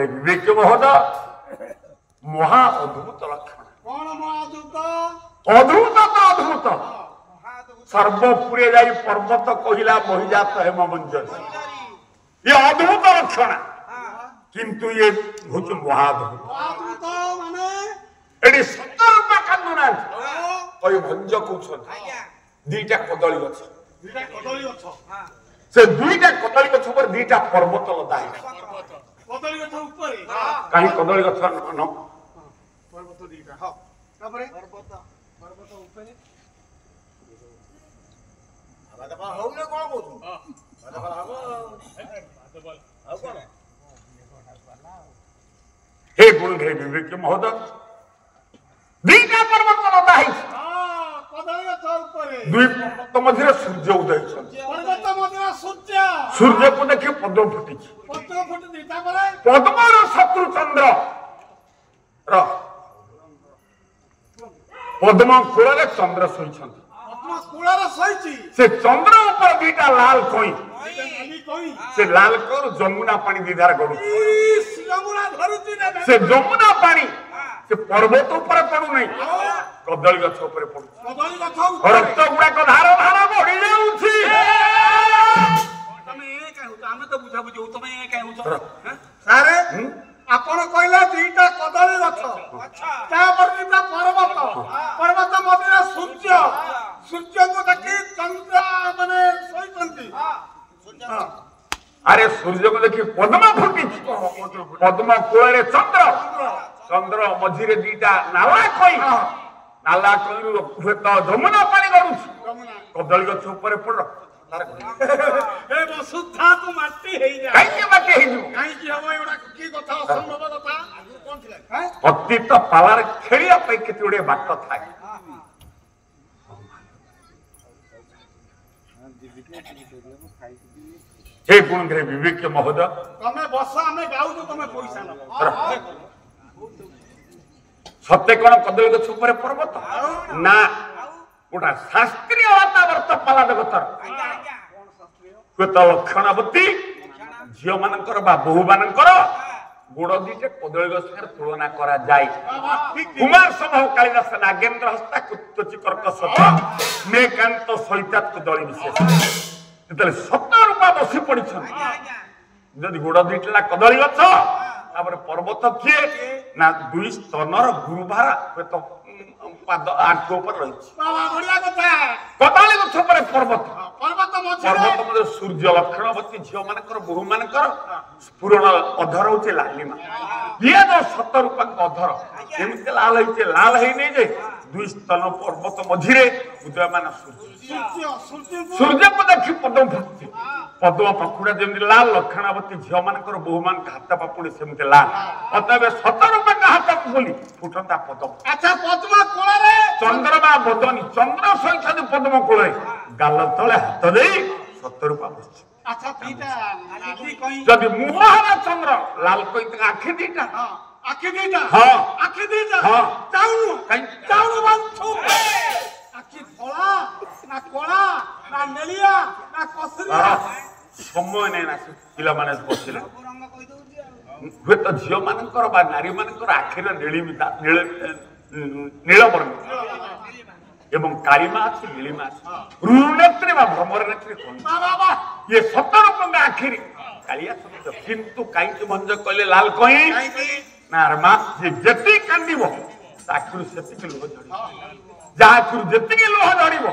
विवेक महोदय महा अद्भुत लक्षण अद्भुत तो अद्भुत सर्वपुरे जाई पर्वत कहिला महिजात हेम मंजर ये अद्भुत लक्षण किंतु ये होच महाअद्भुत एडी 70 रुपया कांदुना ओय भंज कहउछन दुईटा कदली गछ से दुईटा कदली गछ पर दुईटा पर्वत लदा है कदली गछ ऊपर काहे कदली गछ न पर्वत दुईटा हां तापरे पर्वत ऊपर आदा हो न कोन कहू आदा हबो आउ कोन हे गुण घे विवेक महोदय दुईटा पर्वत लदा है कदली गछ ऊपर दुई पर्वत मध्य सूर्य उदय छ पर्वत मध्य सूर्य को देखि पद्म फुटी पद्म शत्रु चंद्र पद्म कूल चंद्र शोई से चंद्र ऊपर दुईटा लाल कोई से लाल कोर जमुना पानी दीधार गड़ू से जमुना पानी से पर्वत ऊपर पड़ू नहीं कदली गछ ऊपर पड़ू रक्त गुड़ाक धार धार बढ़ी जाऊँ आपण कहला दुईटा कदली गछ तापर दुईटा पर्वत पर्वत मध्य सूर्य सूर्य को देखि चंद्र माने सोइतंती अरे सूर्य को देखि पद्म फुटी पद्म कोळे चंद्र चंद्र मझिरे दुईटा नाला कोई तो जमुना पानी गड़ू कदली गछ ऊपर पड़ ए वसुधा तो माटी हेई जा काई माटी हेई जु काई की हबो एडा की कथा असंभव कथा कोन थिला हैं अतीत पालार खेलिया पे केतुडे बाट थाए हे गुण ग्रे विवेक महोदय तमे बसा हमें गाउ तो तमे पैसा न सत्य कोन कदली गछ ऊपर पर्वत ना गोटा शास्त्रीय वातावरण पाला जगतर लक्षणवती झील मानकर बहु मानकर गोड़ दीटे कदली गछ तुलना करा जाए कुमार समूह कालिदास नागेन्द्र हस्ता कुत्तची कर्कश मेकांत सहिता कदली विशेष जेतले 70 रुपया बसी पड़ी जदि गोड़ दीटला कदली गछ पर्वत किए ना दुई स्तनर गुरुभार तो पाद आंख ऊपर रही कदली गछ पर पर्वत पर्वत मध्य सूर्य लक्षणवती झील मानकर बहु मानकर पूर्ण अधर होचे लालिमा ये जो 70 रुपया अधर एमती लाल होते लाल है नहीं जे दुई स्तन पर्वत मझिरे उदयमान सूर्य को देखी पद्म फुटती पद्म पखुड़ा जमी लाल लक्षणावती झील मानकर बहु मान हाथ पापुड़ी सेमती लाल अतएव 70 रुपया हाथ बोली फुटंता पद्म अच्छा पद्म कोळे चंद्रमा बदनी चंद्र सहित पद्म कोळे गाल तले हाथ दे 70 रुपया बस अच्छा दीटा जदि मुहारा चंद्र लाल कई आखि दीटा आखि दीटा हां आखि दीटा हां चाउनु चाउनु बांधो आखि धोला ना कोला ना नेलिया ना कसरिया समय नै ना पिला माने बसिले हुए तो झील मानकर बा नारी मानकर आखिर नीलिमिता नीलवर्ण एवं कालीमा अच्छी नीलिमा रुनेत्री बा भ्रमर नेत्री ये 70 रुपया आखिर कालिया सत्य किंतु काई भंज कहले लाल कई ना रमा जे जति कांदिबो ताखिर सेति लोह झड़ी जाखिर जति लोह झड़िबो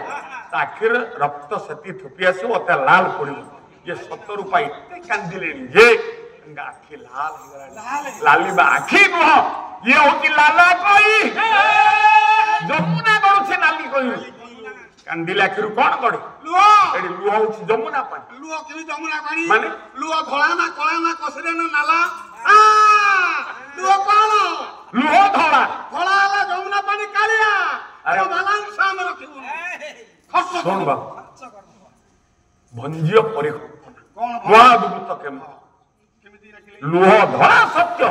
ताखिर रक्त सेति थुपी आसो ओते लाल पड़िबो ये 70 रुपये इतने कांदिलेनी जे आखि लाल लाली बा आखि नुह ये होती लाला कोई जमुना गड़ुछे नाली कोई कांदिले आखिरु कोन गड़े लुह एडी लुह होची जमुना पानी लुह कि जमुना पानी माने लुह धोला ना कला ना कसरे ना नाला आ लुह कोन लुह धोला धोला वाला जमुना पानी कालिया अरे बालांस हम रखिबो खर्च सुन बा भंजिय परिकल्पना कोन महादुत केम लुह धरा सत्य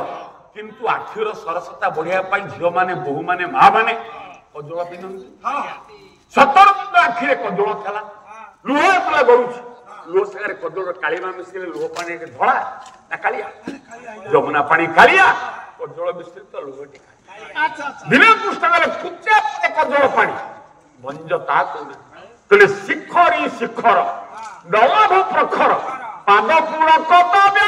किंतु आखिर सरसता बढ़िया पाई झियो माने बहु माने मां माने कजोळ पिनंती 70 दिन आखिरे कजोळ थला लुह पला गरुछ लुह सागरे कजोळ कालीमा मिसिले लुह पानी के धळा ना कालिया जमुना पानी कालिया कजोळ मिश्रित लुह टिका अच्छा अच्छा बिना पुस्तकाले कुच्चा कजोळ पानी भंज ता कोना तले शिखरी शिखर दलाभ प्रखर पाद पूर्ण कतबे